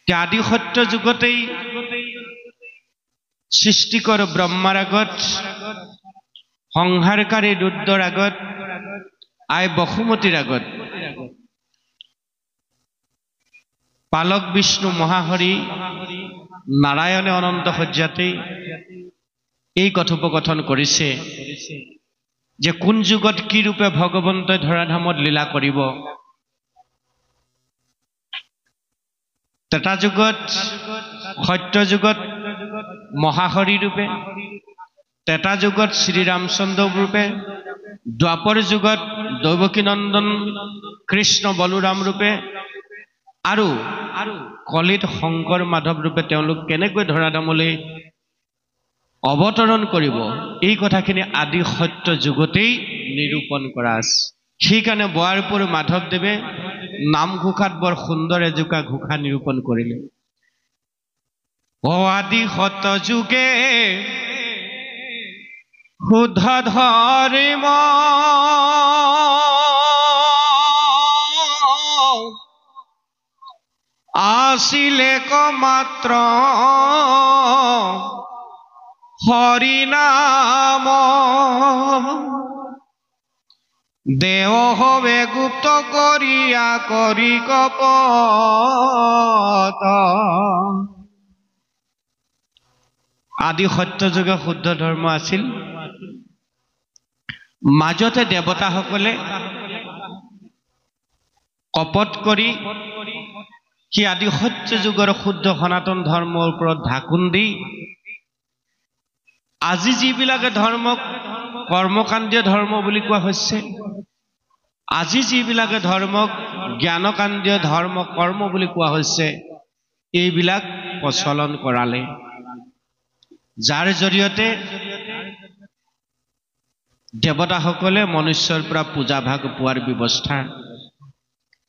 আদি সত্য যুগতেই সৃষ্টিকৰ ব্ৰহ্মাৰ আগত সংহাৰকাৰী ৰুদ্ৰৰ আগত আই বসুমতীৰ আগত পালক বিষ্ণু মহাহৰি নাৰায়ণে অনন্ত সজ্জাতেই এই কথোপকথন কৰিছে যে কোন যুগত কি ৰূপে ভগৱন্তই ধৰাধামত লীলা কৰিব। ত্ৰেতা যুগত সত্য যুগত মহাহৰি ৰূপে, ত্ৰেতা যুগত শ্ৰীৰামচন্দ্ৰ ৰূপে, দ্বাপৰ যুগত দৈৱকীনন্দন কৃষ্ণ বলোৰাম ৰূপে আৰু কলিত শংকৰ মাধৱ ৰূপে তেওঁলোক কেনেকৈ ধৰাধামলৈ অৱতৰণ কৰিব, এই কথাখিনি আদি সত্য যুগতেই নিৰূপণ কৰা আছে। সেইকাৰণে বোৱাৰপুৰ মাধৱদেৱে নামঘোষাত বৰ সুন্দৰ এজোকা ঘোষা নিৰূপণ কৰিলে। আদি সত্য যুগে শুদ্ধ ধৰ্ম আছিলে মাত্ৰ হৰি নাম, দেৱ হবে গুপ্ত কৰিয়া কৰি কপট। আদি সত্য যুগে শুদ্ধ ধৰ্ম আছিল, মাজতে দেৱতাসকলে কপট কৰি সেই আদি সত্য যুগৰ শুদ্ধ সনাতন ধৰ্মৰ ওপৰত ঢাকুন দি আজি যিবিলাকে ধৰ্মক কৰ্মকাণ্ডীয় ধৰ্ম বুলি কোৱা হৈছে, আজি যিবিলাকে ধৰ্মক জ্ঞানকাণ্ডীয় ধৰ্ম কৰ্ম বুলি কোৱা হৈছে, এইবিলাক প্ৰচলন কৰালে, যাৰ জৰিয়তে দেৱতাসকলে মনুষ্যৰ পৰা পূজা ভাগ পোৱাৰ ব্যৱস্থা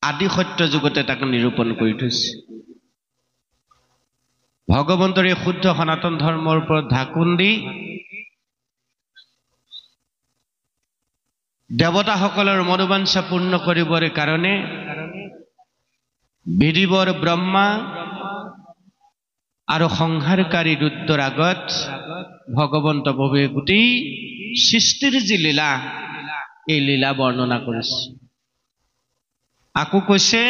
আদি সত্য যুগতে তাক নিৰূপণ কৰি থৈছে। ভগৱন্তৰ এই শুদ্ধ সনাতন ধৰ্মৰ ওপৰত ঢাকুন দি দেৱতাসকলৰ মনোবাঞ্ছা পূৰ্ণ কৰিবৰ কাৰণে বিধিবৰ ব্ৰহ্মা আৰু সংহাৰকাৰী ৰুদ্ৰৰ আগত ভগৱন্ত প্ৰভুৱে গোটেই সৃষ্টিৰ যি লীলা, এই লীলা বৰ্ণনা কৰিছে। আকৌ কৈছে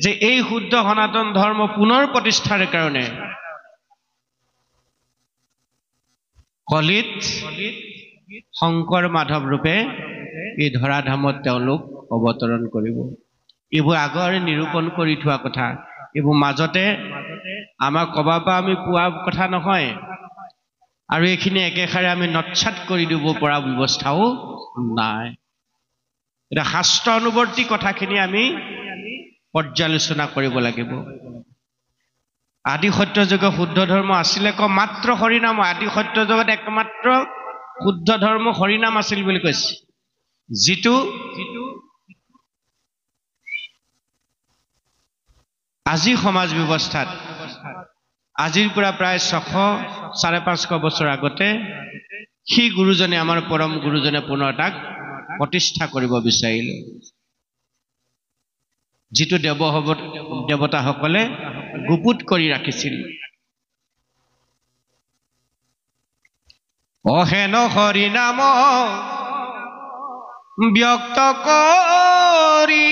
যে এই শুদ্ধ সনাতন ধৰ্ম পুনৰ প্ৰতিষ্ঠাৰ কাৰণে কলিত শংকৰ মাধৱ ৰূপে এই ধৰাধামত তেওঁলোক অৱতৰণ কৰিব। এইবোৰ আগৰে নিৰূপণ কৰি থোৱা কথা, এইবোৰ মাজতে আমাক ক'বাৰ পৰা আমি পোৱা কথা নহয়, আৰু এইখিনি একেষাৰে আমি নৎসাত কৰি দিব পৰা ব্যৱস্থাও নাই। এতিয়া শাস্ত্ৰ অনুবৰ্তী কথাখিনি আমি পৰ্যালোচনা কৰিব লাগিব। আদি সত্য যুগৰ শুদ্ধ ধৰ্ম আছিলে মাত্ৰ হৰিনাম। আদি সত্য যুগত একমাত্ৰ শুদ্ধ ধৰ্ম হৰিনাম আছিল বুলি কৈছে, যিটো আজি সমাজ ব্যৱস্থাত আজিৰ পৰা প্ৰায় 600-550 বছৰ আগতে সেই গুৰুজনে, আমাৰ পৰম গুৰুজনে পুনৰ তাক প্ৰতিষ্ঠা কৰিব বিচাৰিলে, যিটো দেৱতাসকলে গুপুত কৰি ৰাখিছিল। অহেন হৰি নাম ব্যক্ত কৰি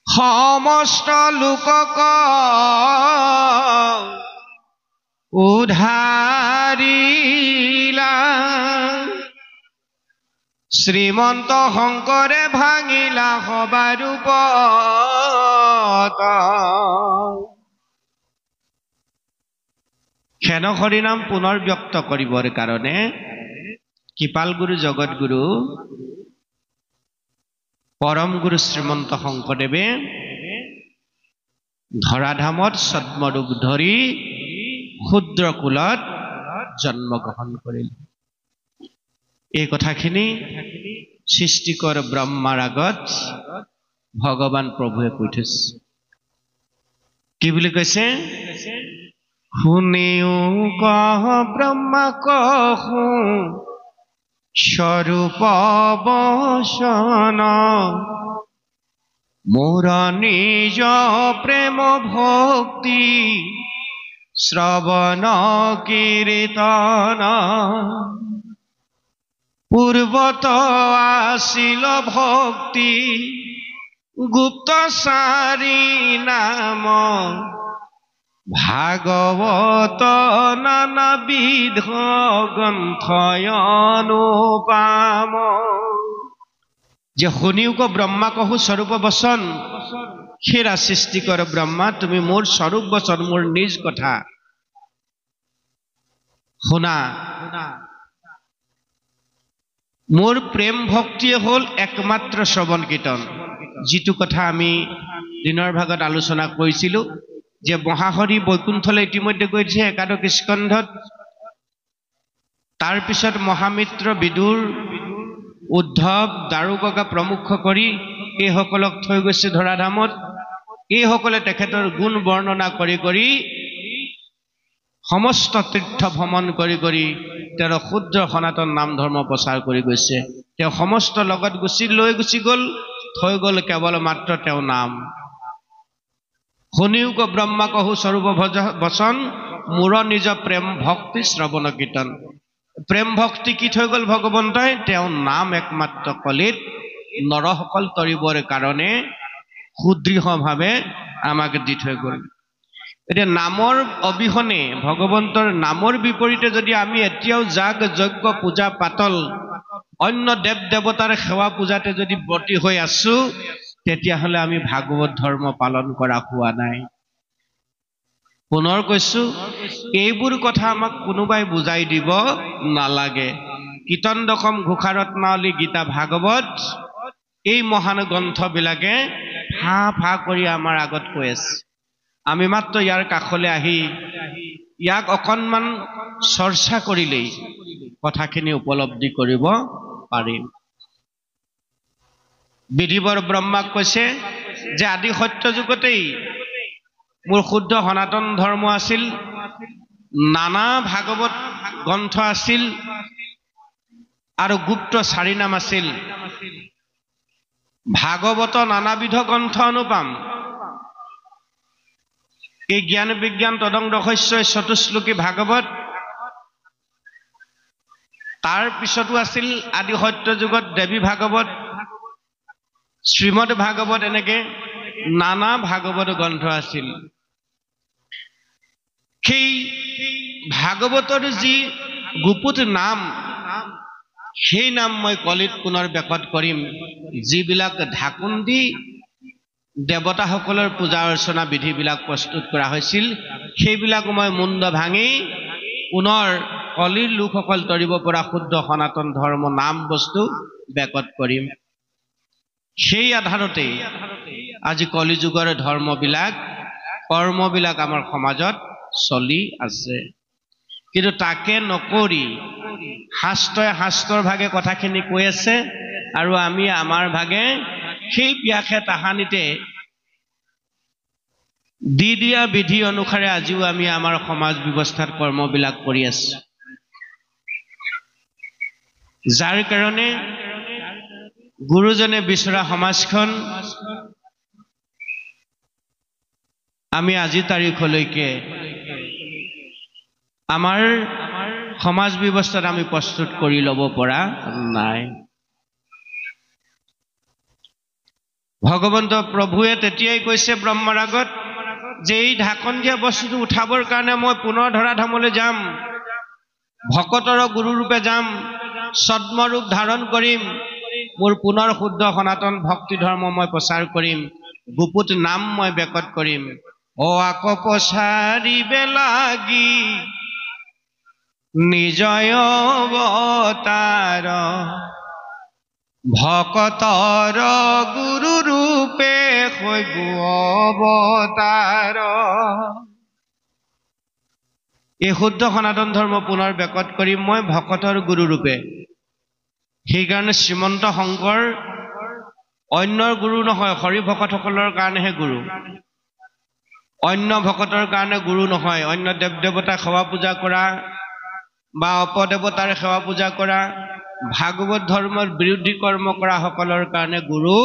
সমস্ত লোকক উদ্ধাৰিলা, শ্ৰীমন্ত শংকৰে ভাঙিলা সবাৰ ৰূপত। হেন হৰিনাম পুনৰ ব্যক্ত কৰিবৰ কাৰণে কৃপাল গুৰু জগত গুৰু পৰম গুৰু শ্ৰীমন্ত শংকৰদেৱে ধৰাধামত ছদ্মৰূপ ধৰি ক্ষুদ্ৰ কুলত জন্মগ্ৰহণ কৰিল। এই কথাখিনি সৃষ্টিকৰ ব্ৰহ্মাৰ আগত ভগৱান প্ৰভুৱে কৈ থৈছে। কি বুলি কৈছে? শুনিও কহ ব্ৰহ্মা কহো স্বরূপ বসন মোর নিজ প্রেম ভক্তি শ্রবণ কীর্তন পূর্বত আসিল ভক্তি গুপ্ত সারি নাম ভাগবত নানাবিধ গ্রন্থয়নুপাম যে শুনিও কো ব্রহ্মা কহু স্বরূপ বচন হেৰা সৃষ্টি কৰ ব্ৰহ্মা তুমি মোৰ স্বৰূপ বচন মোৰ নিজ কথা শুনা মোৰ প্ৰেম ভক্তিয়ে হ'ল একমাত্ৰ শ্ৰৱণ কীৰ্তন যিটো কথা আমি দিনৰ ভাগত আলোচনা কৰিছিলোঁ যে মহাহৰি বৈকুণ্ঠলৈ ইতিমধ্যে গৈছে একাদশ স্কন্ধত তাৰ পিছত মহামিত্ৰ বিদুৰ উদ্ধৱ দাৰুগা প্ৰমুখ কৰি এইসকলক থৈ গৈছে ধৰাধামত এইসকলে তেখেতৰ গুণ বৰ্ণনা কৰি কৰি সমস্ত তীৰ্থ ভ্ৰমণ কৰি কৰি তেওঁৰ শুদ্ধ সনাতন নাম ধৰ্ম প্ৰচাৰ কৰি গৈছে তেওঁ সমস্ত লগত লৈ গুচি গ'ল থৈ গ'ল কেৱল মাত্ৰ তেওঁ নাম শুনিও কো ব্ৰহ্মা কহু স্বৰূপ বচন মোৰ নিজ প্ৰেম ভক্তি শ্ৰৱণ কীৰ্তন প্ৰেম ভক্তি কি থৈ গ'ল ভগৱন্তই তেওঁ নাম একমাত্ৰ কলিত নৰসকল তৰিবৰ কাৰণে সুদৃঢ়ভাৱে আমাক দি থৈ গ'ল এতিয়া নামৰ অবিহনে ভগৱন্তৰ নামৰ বিপৰীতে যদি আমি এতিয়াও যাগ যজ্ঞ পূজা পাতল অন্য দেৱ দেৱতাৰ সেৱা পূজাতে যদি ব্ৰতী হৈ আছো তেতিয়াহ'লে আমি ভাগৱত ধৰ্ম পালন কৰা হোৱা নাই পুনৰ কৈছো এইবোৰ কথা আমাক কোনোবাই বুজাই দিব নালাগে কীৰ্তন দশম ঘোষাৰত্নাৱলী গীতা ভাগৱত এই মহান গ্ৰন্থবিলাকে ফা ফা কৰি আমাৰ আগত কৈ আছে আমি মাত্ৰ ইয়াৰ কাষলৈ আহি ইয়াক অকণমান চৰ্চা কৰিলেই কথাখিনি উপলব্ধি কৰিব পাৰিম বিধিবৰ ব্ৰহ্মাক কৈছে যে আদি সত্য যুগতেই মোৰ শুদ্ধ সনাতন ধৰ্ম আছিল নানা ভাগৱত গ্ৰন্থ আছিল আৰু গুপ্ত চাৰি নাম আছিল ভাগৱত নানাবিধ গ্ৰন্থ অনুপাম এই জ্ঞান বিজ্ঞান তদং ৰহস্য চতুশ্লোকী ভাগৱত তাৰ পিছতো আছিল আদি সত্য যুগত দেৱী ভাগৱত শ্ৰীমদ ভাগৱত এনেকে নানা ভাগৱত গ্ৰন্থ আছিল সেই ভাগৱতৰ যি গুপুত নাম সেই নাম মই কলিত পুনৰ ব্যাকট কৰিম যিবিলাক ঢাকুন দি দেৱতাসকলৰ পূজা অৰ্চনা বিধিবিলাক প্ৰস্তুত কৰা হৈছিল সেইবিলাক মই মুণ্ড ভাঙি পুনৰ কলিৰ লোকসকল তৰিব পৰা শুদ্ধ সনাতন ধৰ্ম নাম বস্তু ব্যাকট কৰিম সেই আধাৰতে আজি কলিযুগৰ ধৰ্মবিলাক কৰ্মবিলাক আমাৰ সমাজত চলি আছে কিন্তু তাকে নকৰি শাস্ত্ৰৰ ভাগে কথাখিনি কৈ আছে আৰু আমি আমাৰ ভাগে সেই ব্যাখ্যা তাহানিতে দি দিয়া বিধি অনুসাৰে আজিও আমি আমাৰ সমাজ ব্যৱস্থাত কৰ্মবিলাক কৰি আছো যাৰ কাৰণে গুৰুজনে বিচৰা সমাজখন আমি আজি তাৰিখলৈকে আমাৰ সমাজ ব্যৱস্থাত আমি প্ৰস্তুত কৰি ল'ব পৰা নাই ভগৱন্ত প্ৰভুৱে তেতিয়াই কৈছে ব্ৰহ্মাৰ আগত যে এই ঢাকন দিয়া বস্তুটো উঠাবৰ কাৰণে মই পুনৰ ধৰাধামলৈ যাম ভকতৰ গুৰু ৰূপে যাম ছদ্মৰূপ ধাৰণ কৰিম মোৰ পুনৰ শুদ্ধ সনাতন ভক্তি ধৰ্ম মই প্ৰচাৰ কৰিম গুপুত নাম মই ব্যাকট কৰিম আকৌ পচাৰিবে লাগি নিজয় অৱতাৰ ভকতৰ গুৰু ৰূপে হৈ অৱতাৰ এই শুদ্ধ সনাতন ধৰ্ম পুনৰ ব্যাকট কৰিম মই ভকতৰ গুৰু ৰূপে সেইকাৰণে শ্ৰীমন্ত শংকৰ অন্যৰ গুৰু নহয় হৰি ভকতসকলৰ কাৰণেহে গুৰু অন্য ভকতৰ কাৰণে গুৰু নহয় অন্য দেৱ দেৱতাক সেৱা পূজা কৰা বা অপদেৱতাৰ সেৱা পূজা কৰা ভাগৱত ধৰ্মৰ বিৰোধী কৰ্ম কৰা সকলৰ কাৰণে গুৰু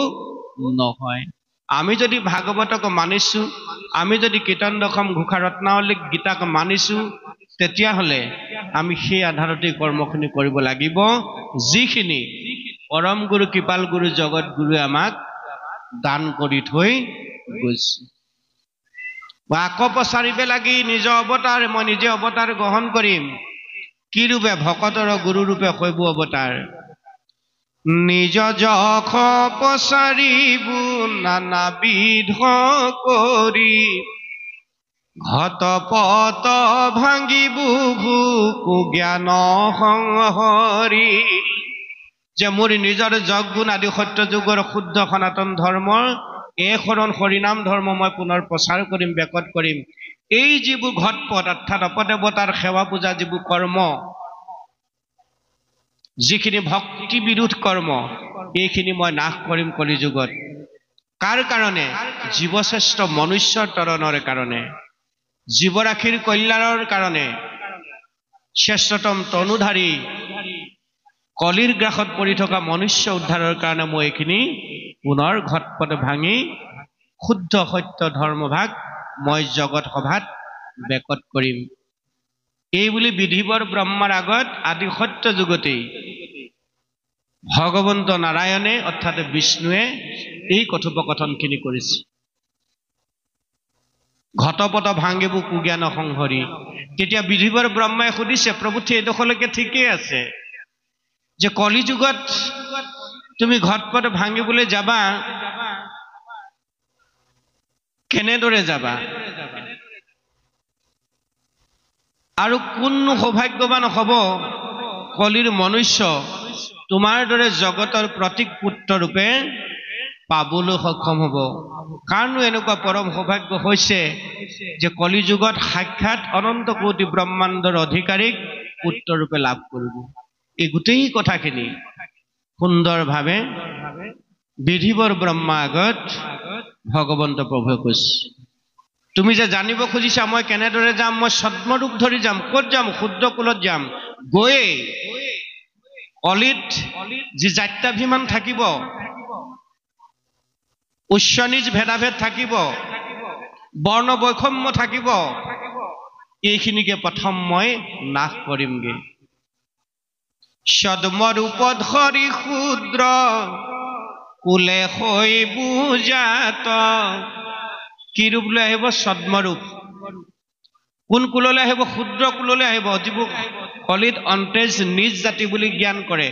নহয়। আমি যদি ভাগৱতক মানিছো, আমি যদি কীৰ্তন দশম ঘোষা ৰত্নাৱলী গীতাক মানিছো, তেতিয়াহ'লে আমি সেই আধাৰতে কৰ্মখিনি কৰিব লাগিব, যিখিনি পৰম গুৰু কৃপাল গুৰু জগত গুৰুৱে আমাক দান কৰি থৈ গৈছে। আকৌ প্ৰচাৰিব লাগি নিজৰ অৱতাৰ, মই নিজে অৱতাৰ গ্ৰহণ কৰিম। কি ৰূপে? ভকতৰ গুৰু ৰূপে শৈব অৱতাৰ। নিজ যশ প্ৰচাৰিবু নানাবিধ কৰি, ঘটপট ভাঙিবু জ্ঞান সংহৰি। যে মোৰ নিজৰ যগুণ আদি সত্য যুগৰ শুদ্ধ সনাতন ধৰ্মৰ এই শৰণ হৰিনাম ধৰ্ম মই পুনৰ প্ৰচাৰ কৰিম, ব্যাকত কৰিম। এই যিবোৰ ঘটপট অৰ্থাৎ অপদেৱতাৰ সেৱা পূজা যিবোৰ কৰ্ম, যিখিনি ভক্তি বিৰোধ কৰ্ম, এইখিনি মই নাশ কৰিম কলিযুগত। কাৰ কাৰণে? জীৱশ্ৰেষ্ঠ মনুষ্যৰ তৰণৰ কাৰণে, জীৱৰাশিৰ কল্যাণৰ কাৰণে, শ্ৰেষ্ঠতম তনুধাৰী কলিৰ গ্ৰাসত পৰি থকা মনুষ্য উদ্ধাৰৰ কাৰণে মই এইখিনি পুনৰ ঘটপট ভাঙি শুদ্ধ সত্য ধৰ্মভাগ মই জগত সভাত ব্যাকত কৰিম। এই বুলি বিধিবৰ ব্ৰহ্মাৰ আগত আদি সত্য যুগতেই ভগৱন্ত নাৰায়ণে অৰ্থাৎ বিষ্ণুৱে এই কথোপকথনখিনি কৰিছে। ঘটপট ভাঙিবু কুজ্ঞান সংহৰি। তেতিয়া বিধিবৰ ব্ৰহ্মাই সুধিছে, প্ৰভু এইডোখৰলৈকে ঠিকেই আছে, যে কলি যুগত তুমি ঘটপট ভাঙিবলৈ যাবা, কেনেদৰে যাবা? আৰু কোননো সৌভাগ্যৱান হ'ব কলিৰ মনুষ্য তোমাৰ দৰে জগতৰ প্ৰতীক পুত্ৰ ৰূপে পাবলৈ সক্ষম হ'ব? কাৰণো এনেকুৱা পৰম সৌভাগ্য হৈছে যে কলি যুগত সাক্ষাৎ অনন্ত কোটি ব্ৰহ্মাণ্ডৰ অধিকাৰীক পুত্ৰ ৰূপে লাভ কৰিব। এই গোটেই কথাখিনি সুন্দৰভাৱে বিধিবৰ ব্ৰহ্মা আগত ভগৱন্ত প্ৰভুৱে কৈছে। তুমি যে জানিব খুজিছা মই কেনেদৰে যাম, মই ছদ্মৰূপ ধৰি যাম। ক'ত যাম? শুদ্ধ কুলত যাম। গৈয়ে কলিত যি জাত্যাভিমান থাকিব, উচ্চ নিজ ভেদাভেদ থাকিব, বৰ্ণ বৈষম্য থাকিব, এইখিনিকে প্ৰথম মই নাশ কৰিমগে। ছদ্মৰূপ ধৰি শূদ্ৰ কুলে শৈবু জাত। কি ৰূপ লৈ আহিব? ছদ্মৰূপ। কোন কুললৈ আহিব? শূদ্ৰ কুললৈ আহিব। যিবোৰ কলিত অন্তেজ নিজ জাতি বুলি জ্ঞান কৰে,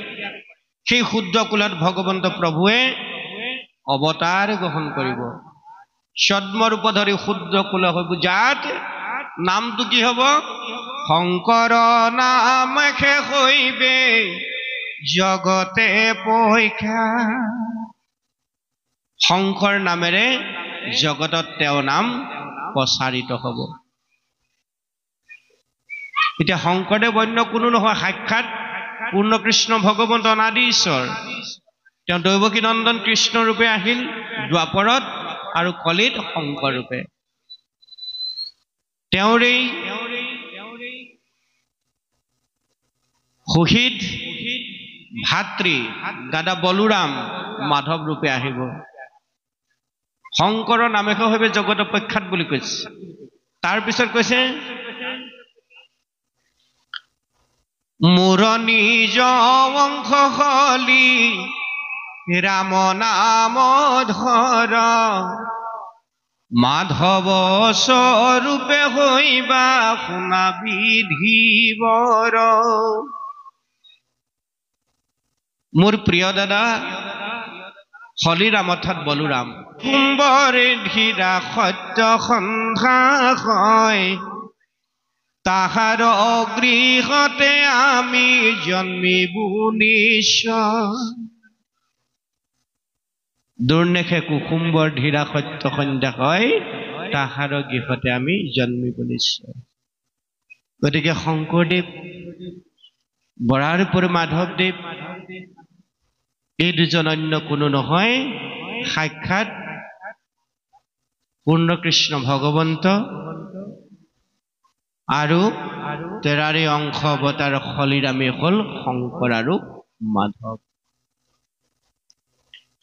সেই শূদ্ৰ কুলত ভগৱন্ত প্ৰভুৱে অৱতাৰ গ্ৰহণ কৰিব। ছদ্মৰূপ ধৰি শূদ্ৰ কুল শৈবু জাত। নামটো কি হ'ব? শংকৰ নাম শৈবে জগতে পৈখা। শংকৰ নামেৰে জগতত তেওঁ নাম প্ৰচাৰিত হ'ব। এতিয়া শংকৰদেৱ অন্য কোনো নহয়, সাক্ষাৎ পূৰ্ণ কৃষ্ণ ভগৱন্ত অনাদি ঈশ্বৰ। তেওঁ দৈৱকী নন্দন কৃষ্ণ ৰূপে আহিল দ্বাপৰত আৰু কলিত শংকৰ ৰূপে। তেওঁৰেই সুহৃদ ভাতৃ দাদা বলোৰাম মাধৱ ৰূপে আহিব। শংকৰৰ নামেকে হৈবে জগত প্ৰখ্যাত বুলি কৈছে। তাৰপিছত কৈছে, মোৰ নিজ অংশ হলি ৰাম নাম ধৰ, মাধৱ স্বৰূপে হৈবা শুনা বিধিবৰ। মোৰ প্ৰিয় দাদা হলিৰাম অৰ্থাৎ বলোৰাম, কুম্বৰ ধীৰা সত্য সন্ধ্যা হয়, তাহাৰ গৃহতে আমি জন্মিবু নিশ্চয়। দুৰ্নেখে কুসুম্বৰ ধীৰা সত্য সন্ধ্যা হয়, তাহাৰ গৃহতে আমি জন্মিবু নিশ্চয়। গতিকে শংকৰদেৱ, বৰাৰ পৰি মাধৱদেৱ, এই দুজন অন্য কোনো নহয়, সাক্ষাৎ পূৰ্ণ কৃষ্ণ ভগৱন্ত আৰু তেৰাৰে অংশ অৱতাৰ হলিৰামে হ'ল শংকৰ আৰু মাধৱ।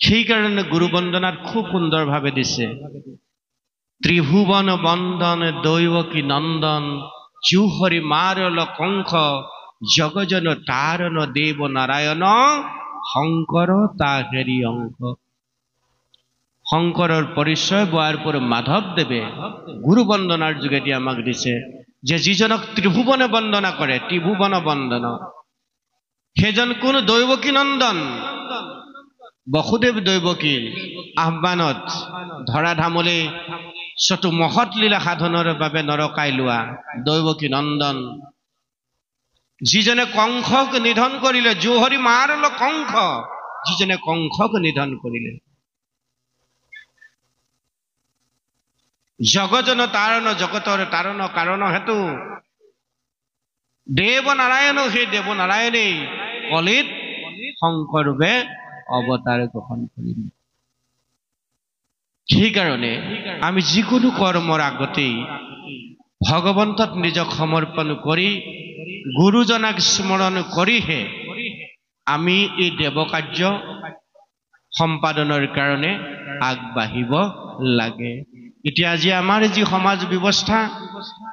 সেইকাৰণে গুৰু বন্দনাত খুব সুন্দৰভাৱে দিছে, ত্ৰিভুৱন বন্দন দৈৱকী নন্দন, জুহৰি মাৰল কংস, জগজন তাৰণ দেৱ নাৰায়ণ, শংকৰ তাহেৰি অংশ। শংকৰৰ পৰিচয় বোৱাৰ মাধৱদেৱে গুৰু বন্দনাৰ যোগেদি আমাক দিছে, যে যিজনক ত্ৰিভুৱনে বন্দনা কৰে, ত্ৰিভুৱন বন্দন, সেইজন কোন? দৈৱকী নন্দন। বসুদেৱ দৈৱকীৰ আহ্বানত ধৰাধামলৈ চতু মহৎ লীলা সাধনৰ বাবে নৰকাই লোৱা দৈৱকী নন্দন, যিজনে কংসক নিধন কৰিলে, জুহৰি মাৰল কংস, যিজনে কংসক নিধন কৰিলে, জগজন তাৰণ, জগতৰ তাৰণ কাৰণ হেতু দেৱ নাৰায়ণ, সেই দেৱ নাৰায়ণেই কলিত শংকৰ ৰূপে অৱতাৰ গ্ৰহণ কৰিলে। সেইকাৰণে আমি যিকোনো কৰ্মৰ আগতেই ভগৱন্তত নিজক সমৰ্পণ কৰি গুৰুজনাক স্মৰণ কৰিহে আমি এই দেৱ কাৰ্য সম্পাদনৰ কাৰণে আগবাঢ়িব লাগে। এতিয়া আজি আমাৰ যি সমাজ ব্যৱস্থা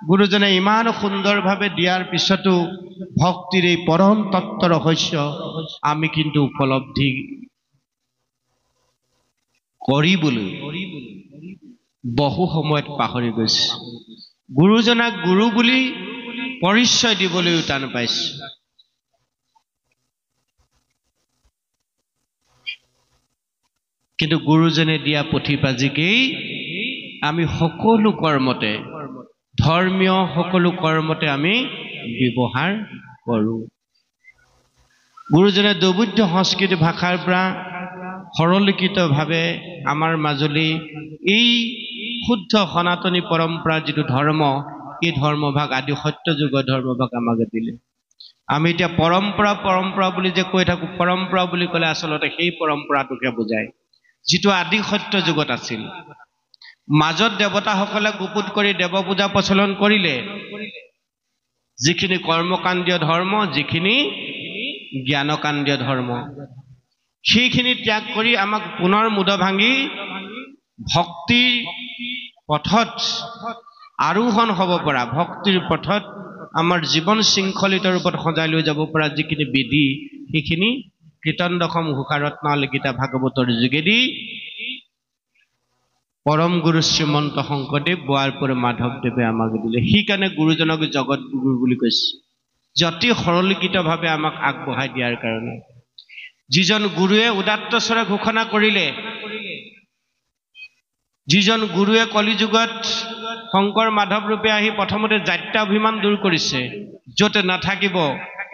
গুৰুজনে ইমান সুন্দৰভাৱে দিয়াৰ পিছতো ভক্তিৰ এই পৰম তত্ত্ব ৰহস্য আমি কিন্তু উপলব্ধি কৰিবলৈ বহু সময়ত পাহৰি গৈছে। গুৰুজনাক গুৰু বুলি পৰিচয় দিবলৈও টান পাইছে। কিন্তু গুৰুজনে দিয়া পুথিপাজিকেই আমি সকলো কৰ্মতে, ধৰ্মীয় সকলো কৰ্মতে আমি ব্যৱহাৰ কৰোঁ। গুৰুজনে দৌবুদ্ধ সংস্কৃত ভাষাৰ পৰা সৰলীকৃতভাৱে আমাৰ মাজলৈ এই শুদ্ধ সনাতনী পৰম্পৰা যিটো ধৰ্ম, এই ধৰ্মভাগ আদি সত্যযুগৰ ধৰ্মভাগ আমাক দিলে। আমি এতিয়া পৰম্পৰা পৰম্পৰা বুলি যে কৈ থাকোঁ, পৰম্পৰা বুলি ক'লে আচলতে সেই পৰম্পৰাটোকে বুজায় যিটো আদি সত্য যুগত আছিল। মাজত দেৱতাসকলে গুপুত কৰি দেৱ পূজা প্ৰচলন কৰিলে, যিখিনি কৰ্মকাণ্ডীয় ধৰ্ম, যিখিনি জ্ঞানকাণ্ডীয় ধৰ্ম, সেইখিনি ত্যাগ কৰি আমাক পুনৰ মুদ ভাঙি ভক্তিৰ পথত আৰোহণ হ'ব পৰা, ভক্তিৰ পথত আমাৰ জীৱন শৃংখলিত ৰূপত সজাই লৈ যাব পৰা যিখিনি বিধি, সেইখিনি কীৰ্তন দশম ঘোষাৰত্নাৱলী গীতা ভাগৱতৰ যোগেদি পৰম গুৰু শ্ৰীমন্ত শংকৰদেৱ বোৱাৰপুৰ মাধৱদেৱে আমাক দিলে। সেইকাৰণে গুৰুজনক জগত গুৰু বুলি কৈছে, যে অতি সৰলীকৃতভাৱে আমাক আগবঢ়াই দিয়াৰ কাৰণে। যিজন গুৰুৱে উদাত্ত স্বৰে ঘোষণা কৰিলে, যিজন গুৰুৱে কলিযুগত শংকৰ মাধৱ ৰূপে আহি প্ৰথমতে জাত্যাভিমান দূৰ কৰিছে, য'ত নাথাকিব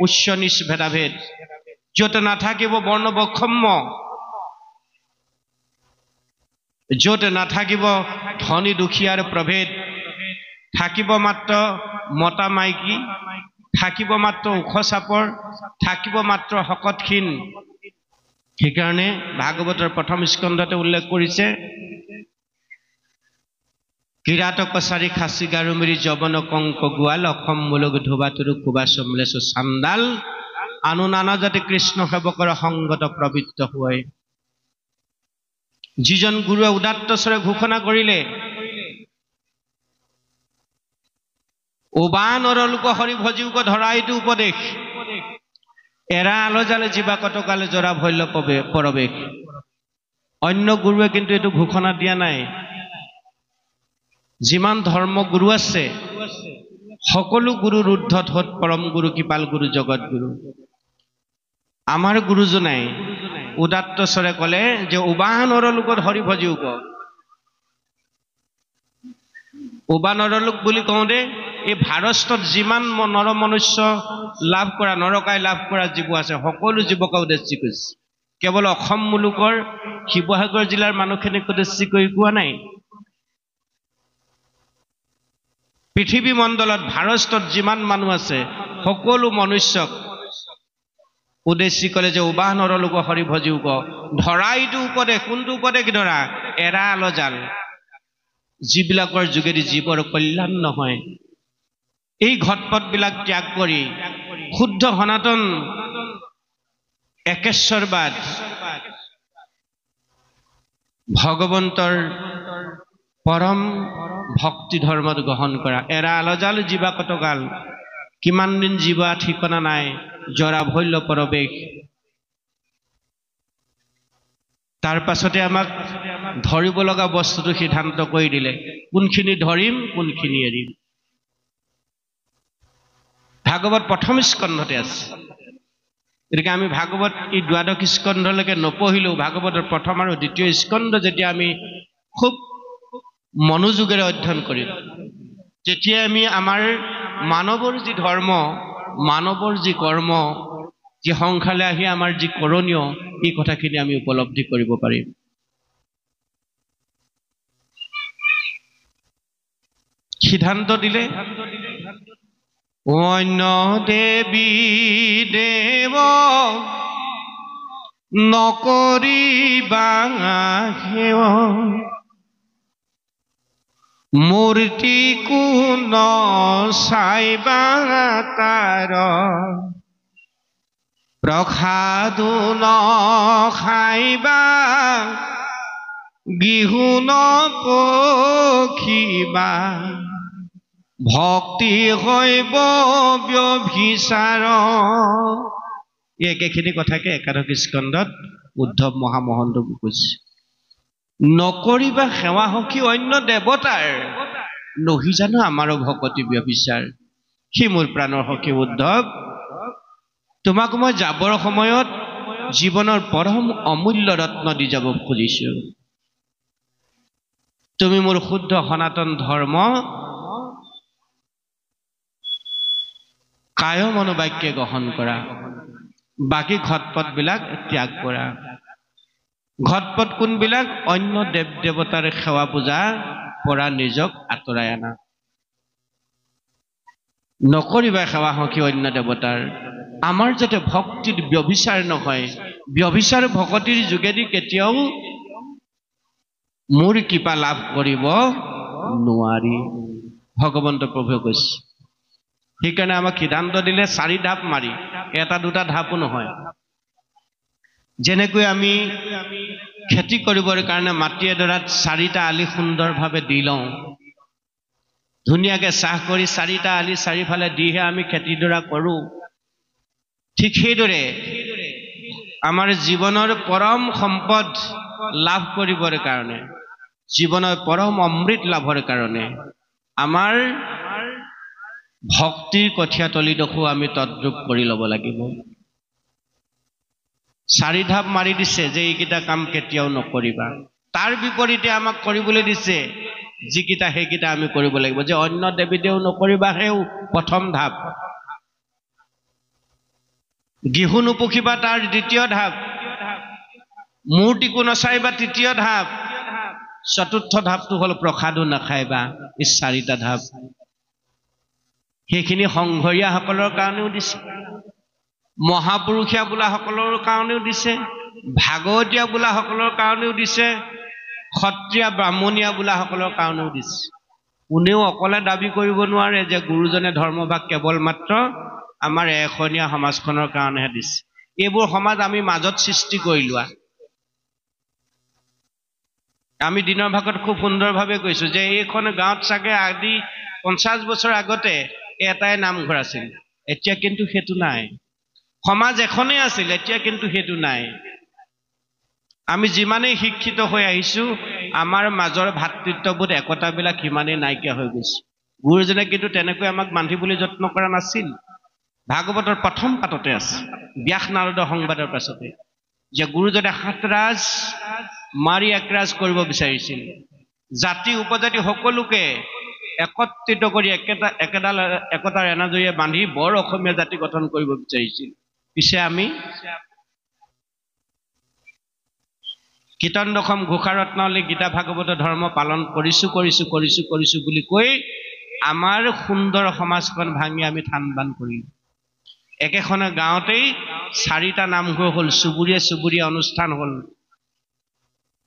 উচ্চ নিচ ভেদাভেদ, য'ত নাথাকিব বৰ্ণ বৈষম্য, য'ত নাথাকিব ধনী দুখীয়াৰ প্ৰভেদ, থাকিব মাত্ৰ মতা মাইকী, থাকিব মাত্ৰ ওখ চাপৰ, থাকিব মাত্ৰ শকতক্ষীণ। সেইকাৰণে ভাগৱতৰ প্ৰথম স্কন্ধতে উল্লেখ কৰিছে, কিৰাত কছাৰী খাচী গাৰু মিৰি যৱন কংক গোৱাল, অসম মূলক ধোবাতুৰু কুবা চমলেছ চান্দাল, আনু নানা জাতি কৃষ্ণ সেৱকৰ সংগত প্ৰবৃত্ত হয়। যিজন গুৰুৱে উদাত্ত স্বৰে ঘোষণা কৰিলে, ওবা নৰলোক হৰি ভজিউক ধৰা এইটো উপদেশ, এৰা আলজালে জীৱা কটকালে জৰা ভল্য পৰৱেশ। অন্য গুৰুৱে কিন্তু এইটো ঘোষণা দিয়া নাই। যিমান ধৰ্ম গুৰু আছে সকলো গুৰুৰ ঊৰ্ধ্বত হত পৰম গুৰু কৃপাল গুৰু জগত গুৰু। আমাৰ গুৰুজনাই উদাত্ত স্বৰে ক'লে যে ওবা নৰলোকত হৰি ভজিউক। ওবা নৰলোক বুলি কওঁতে এই ভাৰতত যিমান নৰ মনুষ্য লাভ কৰা, নৰকাই লাভ কৰা জীৱ আছে, সকলো জীৱকে উদ্দেশ্য কৰিছে। কেৱল অসম মুলুকৰ শিৱসাগৰ জিলাৰ মানুহখিনিক উদ্দেশ্য কৰি কোৱা নাই। পৃথিৱী মণ্ডলত ভাৰতত যিমান মানুহ আছে সকলো মনুষ্যক উদ্দেশ্য ক'লে যে ওবা নৰলোক হৰি ভজিউক। ধৰা এইটো উপদেশ, কোনটো উপদেশ ধৰা? এৰা আলজাল, যিবিলাকৰ যোগেদি জীৱৰ কল্যাণ নহয়। এই ঘটপথবিলাক ত্যাগ কৰি শুদ্ধ সনাতন একেশ্বৰবাদ ভগৱন্তৰ পৰম ভক্তি ধৰ্মত গ্ৰহণ কৰা এৰা আলজাল জীৱা কতকাল কিমান দিন জীৱা ঠিকনা নাই জৰা ভৈল্য পৰৱেশ তাৰ পাছতে আমাক ধৰিব লগা বস্তুটো সিদ্ধান্ত কৰি দিলে কোনখিনি ধৰিম কোনখিনি এৰিম ভাগৱত প্ৰথম স্কন্ধতে আছে এদিকে আমি ভাগৱত এই দ্বাদশ স্কন্ধলৈকে নপঢ়িলেও ভাগৱতৰ প্ৰথম আৰু দ্বিতীয় স্কন্ধ যেতিয়া আমি খুব মনোযোগেৰে অধ্যয়ন কৰিম তেতিয়া আমি আমাৰ মানৱৰ যি ধৰ্ম মানৱৰ যি কৰ্ম যি সংসাৰলৈ আহি আমাৰ যি কৰণীয় এই কথাখিনি আমি উপলব্ধি কৰিব পাৰিম সিদ্ধান্ত দিলে অন্য দেৱী দেৱ নকৰিবা সেৱ মূৰ্তি কোন চাইবা তাৰ প্ৰসাদু নখাইবা গিহু নপখিবা ভক্তি হৈব ব্যভিচাৰ এই একেখিনি কথাকে একাদশ স্কন্ধত উদ্ধৱ মহামহন্তক কৈছে নকৰিবা সেৱা সখী অন্য দেৱতাৰ নহি জানো আমাৰো ভকতি ব্যভিচাৰ সি মোৰ প্ৰাণৰ সখী উদ্ধৱ তোমাক মই যাবৰ সময়ত জীৱনৰ পৰম অমূল্য ৰত্ন দি যাব খুজিছো তুমি মোৰ শুদ্ধ সনাতন ধৰ্ম কায় মনোবাক্যে গ্ৰহণ কৰা বাকী ঘটপট বিলাক ত্যাগ কৰা ঘটপট কোনবিলাক অন্য দেৱ দেৱতাৰ সেৱা পূজা পৰা নিজক আঁতৰাই আনা নকৰিবা সেৱা সখী অন্য দেৱতাৰ আমাৰ যাতে ভক্তিৰ ব্যভিচাৰ নহয় ব্যভিচাৰ ভকতিৰ যোগেদি কেতিয়াও মোৰ কৃপা লাভ কৰিব নোৱাৰি ভগৱন্ত প্ৰভুৱে কৈছে সেইকাৰণে আমাক সিদ্ধান্ত দিলে 4 ঢাপ মাৰি এটা দুটা ঢাপো নহয় যেনেকৈ আমি খেতি কৰিবৰ কাৰণে মাটি এডৰাত 4টা আলি সুন্দৰভাৱে দি লওঁ ধুনীয়াকৈ চাহ কৰি 4টা আলি চাৰিফালে দিহে আমি খেতিডৰা কৰোঁ ঠিক সেইদৰে আমাৰ জীৱনৰ পৰম সম্পদ লাভ কৰিবৰ কাৰণে জীৱনৰ পৰম অমৃত লাভৰ কাৰণে আমাৰ ভক্তিৰ কঠীয়াতলিডোখো আমি তদ্ৰুপ কৰি ল'ব লাগিব 4 ঢাপ মাৰি দিছে যে এইকেইটা কাম কেতিয়াও নকৰিবা তাৰ বিপৰীতে আমাক কৰিবলৈ দিছে যিকেইটা সেইকেইটা আমি কৰিব লাগিব যে অন্য দেৱী দেও নকৰিবা হেও প্ৰথম ঢাপ গিহু নপখিবা তাৰ দ্বিতীয় ঢাপ মূৰ্তিকো নচাইবা তৃতীয় ঢাপ চতুৰ্থ ঢাপটো হ'ল প্ৰসাদো নাখাইবা এই 4টা ঢাপ সেইখিনি সংঘৰীয়াসকলৰ কাৰণেও দিছে মহাপুৰুষীয়া বোলাসকলৰ কাৰণেও দিছে ভাগৱতীয়া বোলাসকলৰ কাৰণেও দিছে ক্ষত্ৰিয়া ব্ৰাহ্মণীয়া বোলাসকলৰ কাৰণেও দিছে কোনেও অকলে দাবী কৰিব নোৱাৰে যে গুৰুজনে ধৰ্মভাগ কেৱল মাত্ৰ আমাৰ এখনীয়া সমাজখনৰ কাৰণেহে দিছে এইবোৰ সমাজ আমি মাজত সৃষ্টি কৰি লোৱা আমি দিনৰ ভাগত খুব সুন্দৰভাৱে কৈছো যে এইখন গাঁৱত চাগে আদি 50 বছৰ আগতে এটাই নামঘৰ আছিল এতিয়া কিন্তু সেইটো নাই সমাজ এখনেই আছিল এতিয়া কিন্তু সেইটো নাই আমি যিমানেই শিক্ষিত হৈ আহিছো আমাৰ মাজৰ ভাতৃত্ববোধ একতাবিলাক সিমানেই নাইকিয়া হৈ গৈছে গুৰুজনে কিন্তু তেনেকৈ আমাক বান্ধিবলৈ যত্ন কৰা নাছিল ভাগৱতৰ প্ৰথম পাততে আছে ব্যাস নাৰদ সংবাদৰ পাছতে যে গুৰুজনে 7 ৰাজ মাৰি একৰাজ কৰিব বিচাৰিছিল জাতি উপজাতি সকলোকে একত্ৰিত কৰি একতাৰ এনাজৰীয়ে বান্ধি বৰ অসমীয়া জাতি গঠন কৰিব বিচাৰিছিল পিছে আমি কীৰ্তন দশম ঘোষাৰত্নাৱলী গীতা ভাগৱত ধৰ্ম পালন কৰিছো বুলি কৈ আমাৰ সুন্দৰ সমাজখন ভাঙি আমি থান বান কৰিলো একেখন গাঁৱতেই 4টা নামঘৰ হ'ল চুবুৰীয়া অনুষ্ঠান হ'ল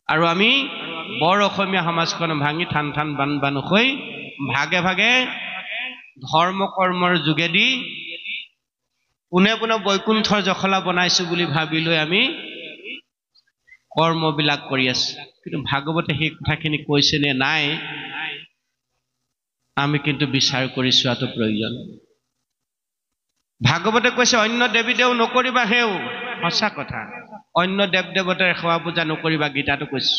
আৰু আমি বৰ অসমীয়া সমাজখন ভাঙি থান বান হৈ ভাগে ভাগে ধৰ্ম কৰ্মৰ যোগেদি পোনে পোনে বৈকুণ্ঠৰ জখলা বনাইছো বুলি ভাবি লৈ আমি কৰ্মবিলাক কৰি আছো কিন্তু ভাগৱতে সেই কথাখিনি কৈছে নে নাই আমি কিন্তু বিচাৰ কৰি চোৱাটো প্ৰয়োজন ভাগৱতে কৈছে অন্য দেৱী দেও নকৰিবা হেও সঁচা কথা অন্য দেৱ দেৱতাৰ সেৱা পূজা নকৰিবা গীতাটো কৈছে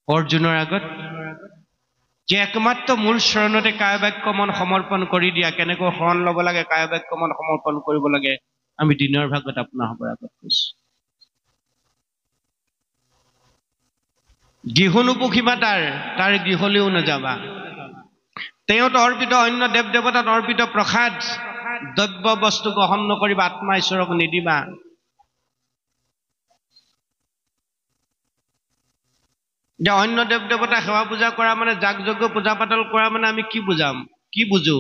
অৰ্জুনৰ আগত যে একমাত্ৰ মূল শৰণতে কায় বাক্য মন সমৰ্পণ কৰি দিয়া কেনেকৈ শৰণ ল'ব লাগে কায় বাক্য মন সমৰ্পণ কৰিব লাগে আমি দিনৰ ভাগত আপোনালোকৰ আগত কৈছো গৃহ নুপুখিবা তাৰ গৃহলৈও নাযাবা তেওঁত অৰ্পিত অন্য দেৱ দেৱতাত অৰ্পিত প্ৰসাদ দ্ৰব্য বস্তু গ্ৰহণ নকৰিবা আত্মা ঈশ্বৰক নিদিবা যে অন্য দেৱ দেৱতা সেৱা পূজা কৰা মানে যাগ যজ্ঞ পূজা পাতল কৰা মানে আমি কি বুজো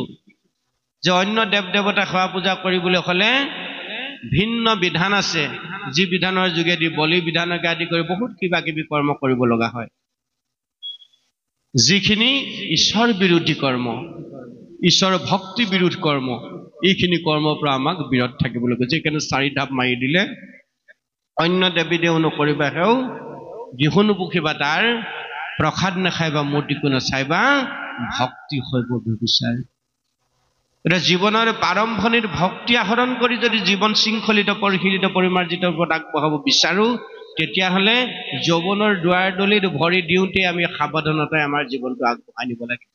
যে অন্য দেৱ দেৱতা সেৱা পূজা কৰিবলৈ হলে ভিন্ন বিধান আছে যি বিধানৰ যোগেদি বলি বিধানকে আদি কৰি বহুত কিবা কিবি কৰ্ম কৰিব লগা হয় যিখিনি ঈশ্বৰ বিৰোধী কৰ্ম ঈশ্বৰ ভক্তি বিৰোধ কৰ্ম এইখিনি কৰ্মৰ পৰা আমাক বিৰত থাকিবলৈ কৈছে যেনে চাৰি ধাপ মাৰি দিলে অন্য দেৱী দেও নকৰিবা হেও গৃহ নুপুখিবা তাৰ প্ৰসাদ নাখাইবা মূৰ্তিকো নাচাইবা ভক্তি হৈব বিচাৰ এটা জীৱনৰ প্ৰাৰম্ভণিৰ ভক্তি আহৰণ কৰি যদি জীৱন শৃংখলিত পৰিশীলিত পৰিমাৰ্জিত ওপৰত আগবঢ়াব বিচাৰো তেতিয়াহ'লে যৌৱনৰ দুৱাৰ দলিত ভৰি দিওঁতে আমি সাৱধানতাই আমাৰ জীৱনটো আগবঢ়াই নিব লাগিব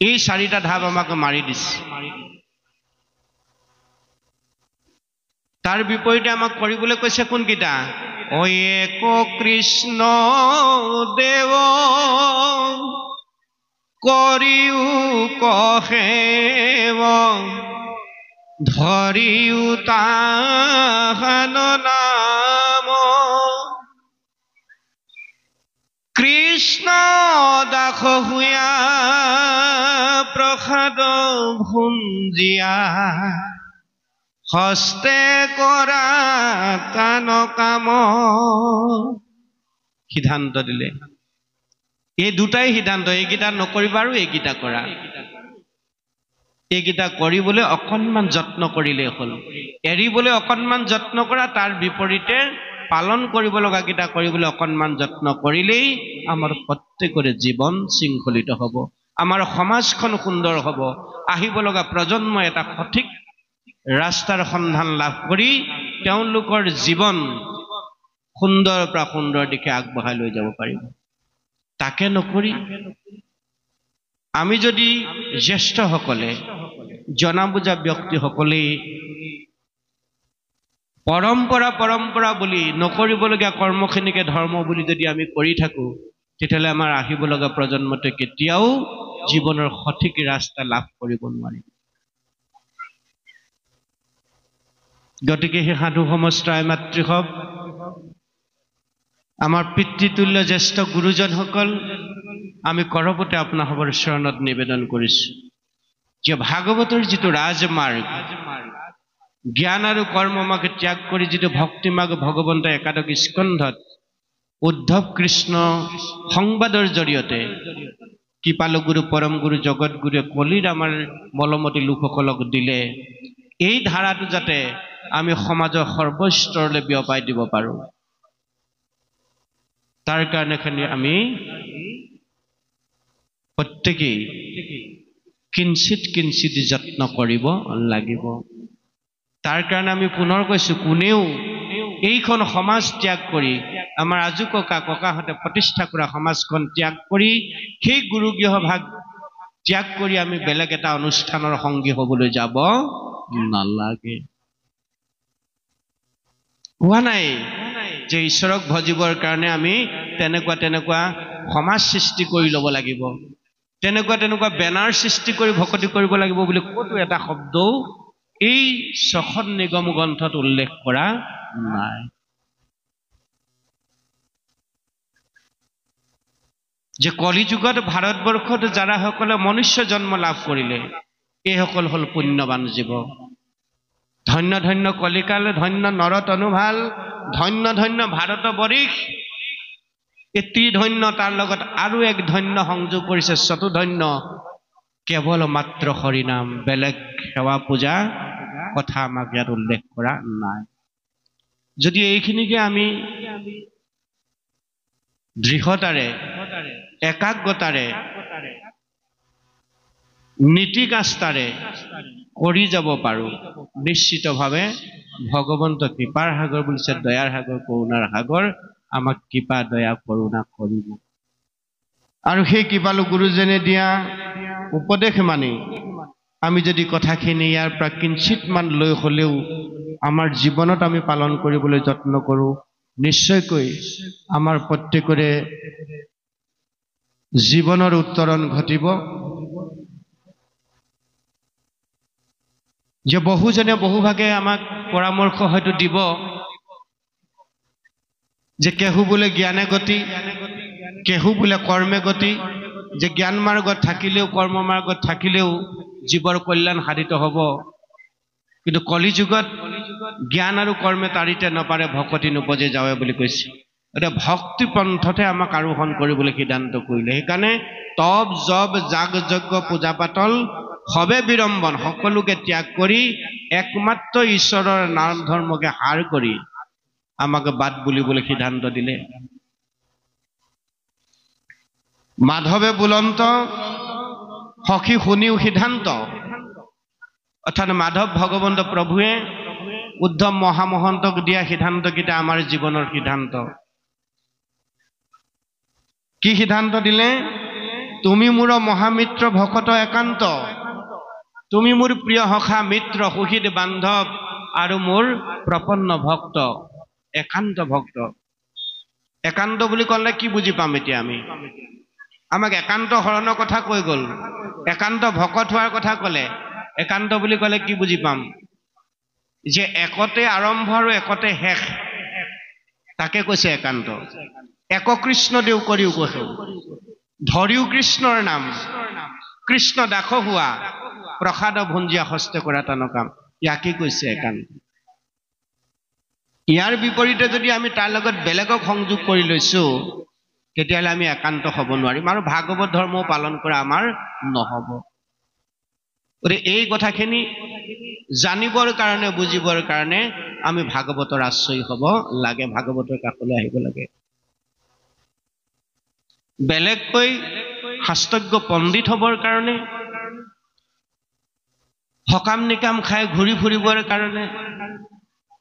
এই চাৰিটা ধাপ আমাক মাৰি দিছে তাৰ বিপৰীতে আমাক কৰিবলৈ কৈছে কোনকেইটা ঐ এক কৃষ্ণ দেৱ কৰিও কহেৱ ধৰিও তাহান নাম কৃষ্ণ দাস হুয়া প্ৰসাদ ভুঞ্জিয়া হস্তে কৰা কান কাম সিদ্ধান্ত দিলে এই দুটাই সিদ্ধান্ত এইকেইটা নকৰিবা আৰু এইকেইটা কৰা এইকেইটা কৰিবলৈ অকণমান যত্ন কৰিলেই হ'ল এৰিবলৈ অকণমান যত্ন কৰা তাৰ বিপৰীতে পালন কৰিব লগা কেইটা কৰিবলৈ অকণমান যত্ন কৰিলেই আমাৰ প্ৰত্যেকৰে জীৱন শৃংখলিত হ'ব আমাৰ সমাজখন সুন্দৰ হ'ব আহিব লগা প্ৰজন্ম এটা সঠিক ৰাস্তাৰ সন্ধান লাভ কৰি তেওঁলোকৰ জীৱন সুন্দৰ পৰা সুন্দৰ দিশে আগবঢ়াই লৈ যাব পাৰিব তাকে নকৰি আমি যদি জ্যেষ্ঠসকলে জনা বুজা ব্যক্তিসকলে পৰম্পৰা বুলি নকৰিবলগীয়া কৰ্মখিনিকে ধৰ্ম বুলি যদি আমি কৰি থাকো তেতিয়াহ'লে আমাৰ আহিব লগা প্ৰজন্মতে কেতিয়াও জীৱনৰ সঠিক ৰাস্তা লাভ কৰিব নোৱাৰিব গতিকে হে সাধু সমস্ত মাতৃসৱ আমাৰ পিতৃতুল্য জ্যেষ্ঠ গুৰুজনসকল আমি কৰপতে আপোনালোকৰ চৰণত নিবেদন কৰিছো যে ভাগৱতৰ যিটো ৰাজমাৰ্গ জ্ঞান আৰু কৰ্মমাৰ্গ ত্যাগ কৰি যিটো ভক্তি মাৰ্গ ভগৱন্ত একাদশ স্কন্ধত উদ্ধৱ কৃষ্ণ সংবাদৰ জৰিয়তে কৃপালু গুৰু পৰম গুৰু জগত গুৰুৱে কলিৰ আমাৰ মলমতি লোকসকলক দিলে এই ধাৰাটো যাতে আমি সমাজৰ সৰ্বস্তৰলৈ বিয়পাই দিব পাৰো তাৰ কাৰণে আমি প্ৰত্যেকেই কিঞ্চিত যত্ন কৰিব লাগিব তাৰ কাৰণে আমি পুনৰ কৈছো কোনেও এইখন সমাজ ত্যাগ কৰি আমাৰ আজু ককাহঁতে প্ৰতিষ্ঠা কৰা সমাজখন ত্যাগ কৰি সেই গুৰুগৃহ ভাগ ত্যাগ কৰি আমি বেলেগ এটা অনুষ্ঠানৰ সংগী হ'বলৈ যাব নালাগে হোৱা নাই যে ঈশ্বৰক ভজিবৰ কাৰণে আমি তেনেকুৱা সমাজ সৃষ্টি কৰি ল'ব লাগিব তেনেকুৱা বেনাৰ সৃষ্টি কৰি ভকতি কৰিব লাগিব বুলি ক'তো এটা শব্দও এই ছখন নিগম গ্ৰন্থত উল্লেখ কৰা নাই যে কলি যুগত ভাৰতবৰ্ষত যাৰা সকলে মনুষ্য জন্ম লাভ কৰিলে এই সকল হল পুণ্যবান জীৱ ধন্য ধন্য কলিকাল ধন্য নৰতনুভাল ধন্য ধন্য ভাৰত বৰিশ এটি ধন্য তাৰ লগত আৰু এক ধন্য সংযোগ কৰিছে চতুধন্য কেৱল মাত্ৰ হৰিনাম, বেলেগ সেৱা পূজা কথা আমাক ইয়াত উল্লেখ কৰা নাই। যদি এইখিনিকে আমি দৃঢ়তাৰে একাগ্ৰতাৰে নীতি কাষ্টাৰে কৰি যাব পাৰোঁ, নিশ্চিতভাৱে ভগৱন্ত কৃপাৰ সাগৰ বুলিছে, দয়াৰ সাগৰ, কৰোণাৰ সাগৰ, আমাক কৃপা দয়া কৰোণা কৰিব। আৰু সেই কৃপালু গুৰুজনে দিয়া উপদেশ মানি আমি যদি কথাখিনি ইয়াৰ পৰা কিঞ্চিত মান লৈ হ'লেও আমাৰ জীৱনত আমি পালন কৰিবলৈ যত্ন কৰোঁ, নিশ্চয়কৈ আমাৰ প্ৰত্যেকৰে জীৱনৰ উত্তৰণ ঘটিব। যে বহুজনে বহুভাগে আমাক পৰামৰ্শ হয়তো দিব যে কেহু বোলে জ্ঞানে গতি, কেহু বোলে কৰ্মে গতি, যে জ্ঞান মাৰ্গত থাকিলেও কৰ্ম মাৰ্গত থাকিলেও জীৱৰ কল্যাণ সাধিত হ'ব, কিন্তু কলি যুগত জ্ঞান আৰু কৰ্মে তাৰিতে নপাৰে, ভকতি নোপজে যাৱে বুলি কৈছে। এতিয়া ভক্তি পন্থতে আমাক আৰোহণ কৰিবলৈ সিদ্ধান্ত কৰিলে। সেইকাৰণে তপ জপ যাগ যজ্ঞ পূজা পাতল সবে বিৰম্বন সকলোকে ত্যাগ কৰি একমাত্ৰ ঈশ্বৰৰ নাম ধৰ্মকে সাৰ কৰি আমাক বাট বুলিবলৈ সিদ্ধান্ত দিলে। মাধৱে বুলন্ত সখী শুনিও সিদ্ধান্ত, অৰ্থাৎ মাধৱ ভগৱন্ত প্ৰভুৱে উদ্ধৱ মহামহন্তক দিয়া সিদ্ধান্তকেইটা আমাৰ জীৱনৰ সিদ্ধান্ত। কি সিদ্ধান্ত দিলে? তুমি মোৰ মহামিত্ৰ ভকত একান্ত, তুমি মোৰ প্ৰিয় সখা মিত্ৰ সুহৃদ বান্ধৱ আৰু মোৰ প্ৰপন্ন ভক্ত, একান্ত ভক্ত। একান্ত বুলি ক'লে কি বুজি পাম এতিয়া আমি? আমাক একান্ত হৰণৰ কথা কৈ গ'ল, একান্ত ভকত হোৱাৰ কথা ক'লে, একান্ত বুলি ক'লে কি বুজি পাম? যে একতে আৰম্ভ আৰু একতে শেষ, তাকে কৈছে একান্ত। এক কৃষ্ণদেউ কৰিও কৈছে, ধৰিও কৃষ্ণৰ নাম, কৃষ্ণ দাস হোৱা, প্ৰসাদ ভঞ্জিয়া হস্তে কৰা টান কাম, ইয়াকে কৈছে একান্ত। ইয়াৰ বিপৰীতে যদি আমি তাৰ লগত বেলেগক সংযোগ কৰি লৈছো, তেতিয়াহ'লে আমি একান্ত হ'ব নোৱাৰিম আৰু ভাগৱত ধৰ্মও পালন কৰা আমাৰ নহ'ব। গতিকে এই কথাখিনি জানিবৰ কাৰণে, বুজিবৰ কাৰণে আমি ভাগৱতৰ আশ্ৰয় হ'ব লাগে, ভাগৱতৰ কাষলৈ আহিব লাগে। বেলেগকৈ শাস্ত্ৰজ্ঞ পণ্ডিত হ'বৰ কাৰণে, সকাম নিকাম খাই ঘূৰি ফুৰিবৰ কাৰণে,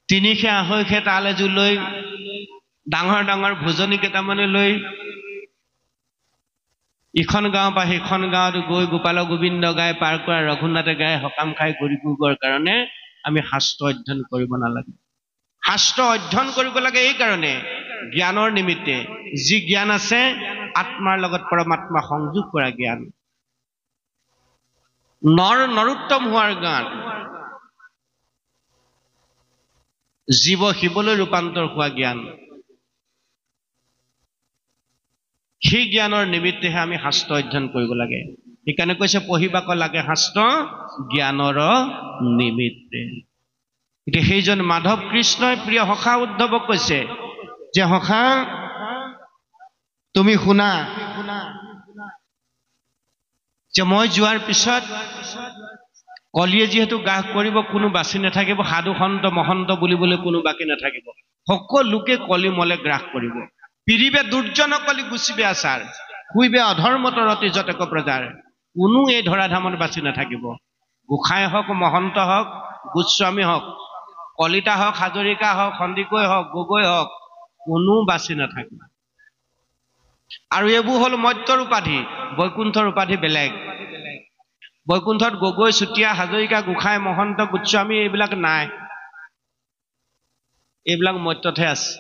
তিনিশে আঢ়ৈশে তাল এযোৰ লৈ, ডাঙৰ ডাঙৰ ভোজনী কেইটামানে লৈ ইখন গাঁৱৰ পৰা সিখন গাঁৱত গৈ গোপাল গোবিন্দ গাই, পাৰ কৰা ৰঘুনাথে গাই, সকাম খাই ঘূৰি ফুৰিবৰ কাৰণে আমি শাস্ত্ৰ অধ্যয়ন কৰিব নালাগে। শাস্ত্ৰ অধ্যয়ন কৰিব লাগে এই কাৰণে, জ্ঞানৰ নিমিত্তে। যি জ্ঞান আছে আত্মাৰ লগত পৰমাত্মা সংযোগ কৰা জ্ঞান, নৰোত্তম হোৱাৰ জ্ঞান, জীৱ শিৱলৈ ৰূপান্তৰ হোৱা জ্ঞান, সেই জ্ঞানৰ নিমিত্তেহে আমি শাস্ত্ৰ অধ্যয়ন কৰিব লাগে। সেইকাৰণে কৈছে পঢ়িবাক লাগে শাস্ত্ৰ জ্ঞানৰ নিমিত্তে। এতিয়া সেইজন মাধৱ কৃষ্ণই প্ৰিয় সখা উদ্ধৱক কৈছে যে সখা তুমি শুনা, যে মই যোৱাৰ পিছত কলিয়ে যিহেতু গ্ৰাস কৰিব, কোনো বাচি নাথাকিব, সাধু সন্ত মহন্ত বুলিবলৈ কোনো বাকী নাথাকিব, সকলোকে কলি মলে গ্ৰাস কৰিব। পিৰিবে দুৰ্জন কলি গুচিবে আচাৰ, শুইবে অধৰ্মতৰ অতি যতক প্ৰজাৰ, কোনো এই ধৰাধামত বাচি নাথাকিব। গোসাঁই হওক, মহন্ত হওক, গোস্বামী হওক, কলিতা হওক, হাজৰিকা হওক, সন্দিকৈ হওক, গগৈ হওক, কোনো বাচি নাথাকিব। আৰু এইবোৰ হ'ল মৰ্ত্যৰ উপাধি, বৈকুণ্ঠৰ উপাধি বেলেগ। বৈকুণ্ঠত গগৈ, চুতীয়া, হাজৰিকা, গোসাঁই, মহন্ত, গোস্বামী এইবিলাক নাই, এইবিলাক মৰ্ত্যতহে আছে।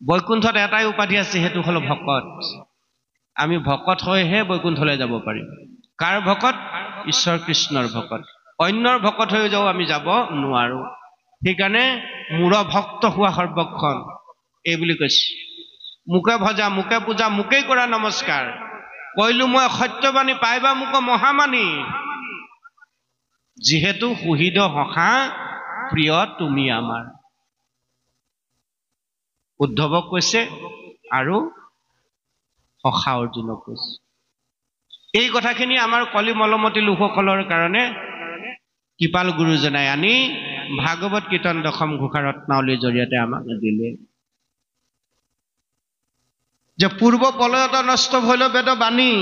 বৈকুণ্ঠত এটাই উপাধি আছে, সেইটো হ'ল ভকত। আমি ভকত হৈহে বৈকুণ্ঠলৈ যাব পাৰিম। কাৰ ভকত? ঈশ্বৰ কৃষ্ণৰ ভকত। অন্যৰ ভকত হৈ যাও আমি যাব নোৱাৰো। সেইকাৰণে মূৰ ভক্ত হোৱা সৰ্বক্ষণ এই বুলি কৈছে। মুকে ভজা, মুকে পূজা, মুকেই কৰা নমস্কাৰ, কৈলো মই সত্যবাণী, পাইবা মোক মহামানী, যিহেতু সুহৃদ সখা প্ৰিয় তুমি আমাৰ। উদ্ধৱক কৈছে আৰু সখা অৰ্জুনক কৈছে। এই কথাখিনি আমাৰ কলি মলমতি লোকসকলৰ কাৰণে কৃপাল গুৰুজনাই আনি ভাগৱত কীৰ্তন দশম ঘোষা ৰত্নাৱলীৰ জৰিয়তে আমাক দিলে যে পূৰ্ব পলয়ত নষ্ট হইল বেদ বাণী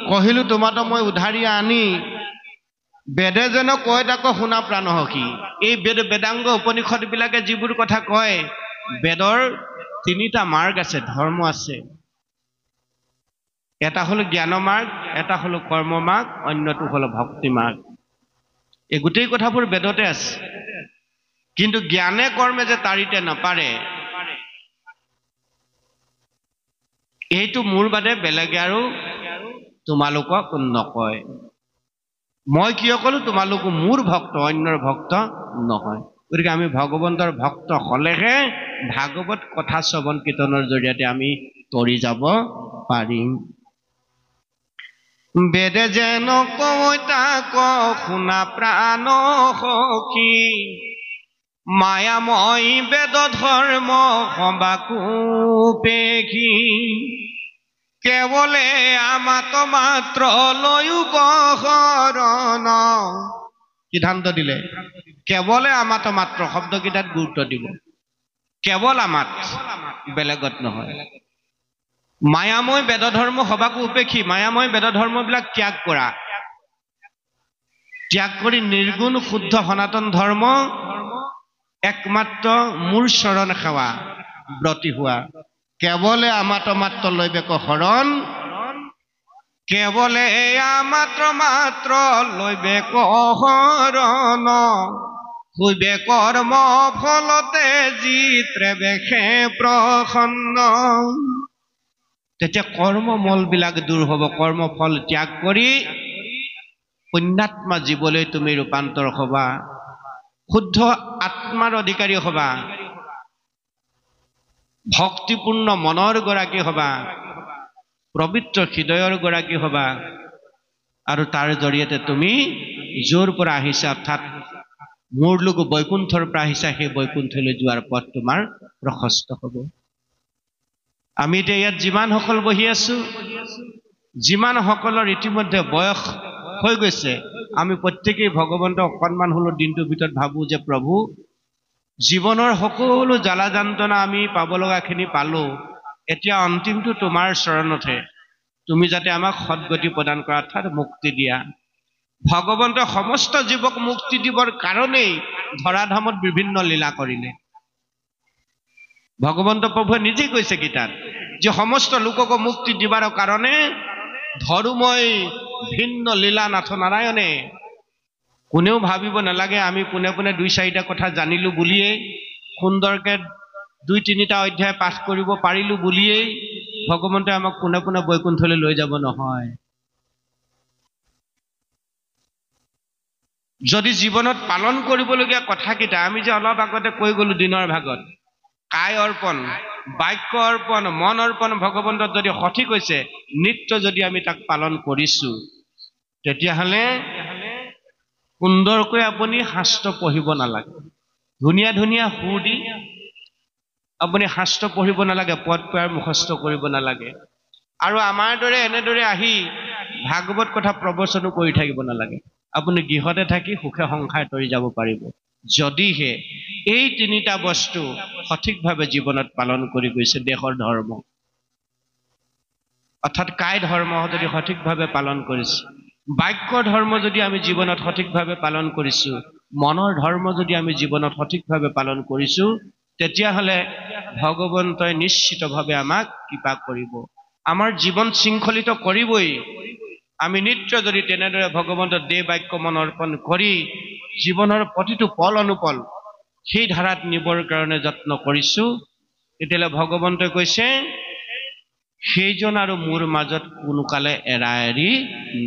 কহিলো তোমাতো মই উধাৰি আনি বেদে যেন কয় তাক শুনা প্ৰাণ সখী এই বেদাংগ উপনিষদ বিলাকে যিবোৰ কথা কয় বেদৰ তিনিটা মাৰ্গ আছে ধৰ্ম আছে এটা হলো জ্ঞান মাৰ্গ এটা হলো কৰ্ম মাৰ্গ অন্যটো হলো ভক্তি মাৰ্গ এই গোটেই কথাবোৰ বেদতে আছে কিন্তু জ্ঞানে কৰ্মে যে তাৰিতে নপাৰে এইটো মোৰ বাদে বেলেগে আৰু তোমালোকক নকয় মই কিয় কলো তোমালোক মোৰ ভক্ত অন্যৰ ভক্ত নহয় গতিকে আমি ভগৱন্তৰ ভক্ত হলেহে ভাগৱত কথা শ্ৰৱণ কীৰ্তনৰ জৰিয়তে আমি তৰি যাব পাৰিম বেদে যেন কয় তাক শুনা প্ৰাণ সখী মায়াময় বেদ ধৰ্ম সবাকোপেখী কেৱলে আমাত মাত্ৰ লৈও শৰণ সিদ্ধান্ত দিলে কেৱলে আমাত মাত্ৰ শব্দকেইটাত গুৰুত্ব দিব কেৱল আমাত বেলেগত নহয় মায়াময় বেদ ধৰ্ম সবাকো উপেক্ষী মায়াময় বেদ ধৰ্মবিলাক ত্যাগ কৰা ত্যাগ কৰি নিৰ্গুণ শুদ্ধ সনাতন ধৰ্ম একমাত্ৰ মোৰ চৰণ সেৱা ব্ৰতী হোৱা কেৱলে আমাত মাত্ৰ লৈবেক শৰণ কেৱলে মাত্ৰ লৈবেক শৰণ হইবে কৰ্ম ফলতে জিত্ৰে বেশে প্ৰসন্ন তেতিয়া কৰ্মমল বিলাক দূৰ হ'ব কৰ্মফল ত্যাগ কৰি পুণ্যাত্মা জীৱলৈ তুমি ৰূপান্তৰ হবা শুদ্ধ আত্মাৰ অধিকাৰী হবা ভক্তিপূৰ্ণ মনৰ গৰাকী হবা পবিত্ৰ হৃদয়ৰ গৰাকী হবা আৰু তাৰ জৰিয়তে তুমি য'ৰ পৰা আহিছা অৰ্থাৎ মোৰ লোক বৈকুণ্ঠৰ পৰা আহিছা সেই বৈকুণ্ঠলৈ যোৱাৰ পথ তোমাৰ প্ৰশস্ত হ'ব আমি এতিয়া ইয়াত যিমান সকল বহি আছো যিমান সকলৰ ইতিমধ্যে বয়স হৈ গৈছে আমি প্ৰত্যেকেই ভগৱন্তক অকণমান হলেও দিনটোৰ ভিতৰত ভাবো যে প্ৰভু জীৱনৰ সকলো জ্বালা যন্ত্ৰণা আমি পাব লগাখিনি পালো এতিয়া অন্তিমটো তোমাৰ চৰণতহে তুমি যাতে আমাক সদ্গতি প্ৰদান কৰা অৰ্থাৎ মুক্তি দিয়া ভগৱন্ত সমস্ত জীৱক মুক্তি দিবৰ কাৰণেই ধৰাধামত বিভিন্ন লীলা কৰিলে ভগৱন্ত প্ৰভুৱে নিজেই কৈছে গীতাত যে সমস্ত লোকক মুক্তি দিবৰ কাৰণে ধৰুময় ভিন্ন লীলা নাথ নাৰায়ণে কোনেও ভাবিব নালাগে আমি পোনে পোনে দুই চাৰিটা কথা জানিলো বুলিয়েই সুন্দৰকে দুই তিনিটা অধ্যায় পাঠ কৰিব পাৰিলো বুলিয়েই ভগৱন্তে আমাক পোনে পোনে বৈকুণ্ঠলৈ লৈ যাব নহয় যদি জীৱনত পালন কৰিবলগীয়া কথাকেইটা আমি যে অলপ আগতে কৈ গলো দিনৰ ভাগত কায় অৰ্পণ বাক্য অৰ্পণ মন অৰ্পণ ভগৱন্তত যদি সঠিক হৈছে নিত্য যদি আমি তাক পালন কৰিছো তেতিয়াহ'লে সুন্দৰকৈ আপুনি শাস্ত্ৰ পঢ়িব নালাগে ধুনীয়া ধুনীয়া সুৰ দি আপুনি শাস্ত্ৰ পঢ়িব নালাগে পদ পয়াৰ মুখস্থ কৰিব নালাগে আৰু আমাৰ দৰে এনেদৰে আহি ভাগৱত কথা প্ৰবচনো কৰি থাকিব নালাগে আপুনি গৃহতে থাকি সুখে সংসাৰ তৰি যাব পাৰিব যদিহে এই তিনিটা বস্তু সঠিকভাৱে জীৱনত পালন কৰি গৈছে দেশৰ ধৰ্ম অৰ্থাৎ কায় ধৰ্ম যদি সঠিকভাৱে পালন কৰিছে বাক্য ধৰ্ম যদি আমি জীৱনত সঠিকভাৱে পালন কৰিছো মনৰ ধৰ্ম যদি আমি জীৱনত সঠিকভাৱে পালন কৰিছো তেতিয়াহ'লে ভগৱন্তই নিশ্চিতভাৱে আমাক কৃপা কৰিব আমাৰ জীৱন শৃংখলিত কৰিবই আমি নিত্য যদি তেনেদৰে ভগৱন্তৰ দেহ বাক্য মন অৰ্পণ কৰি জীৱনৰ প্ৰতিটো পল অনুপল সেই ধাৰাত নিবৰ কাৰণে যত্ন কৰিছো তেতিয়াহ'লে ভগৱন্তই কৈছে সেইজন আৰু মোৰ মাজত কোনো কালে এৰা এৰি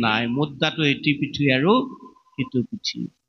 নাই মুদ্ৰাটো ইটো পিঠি আৰু ইটো পিঠি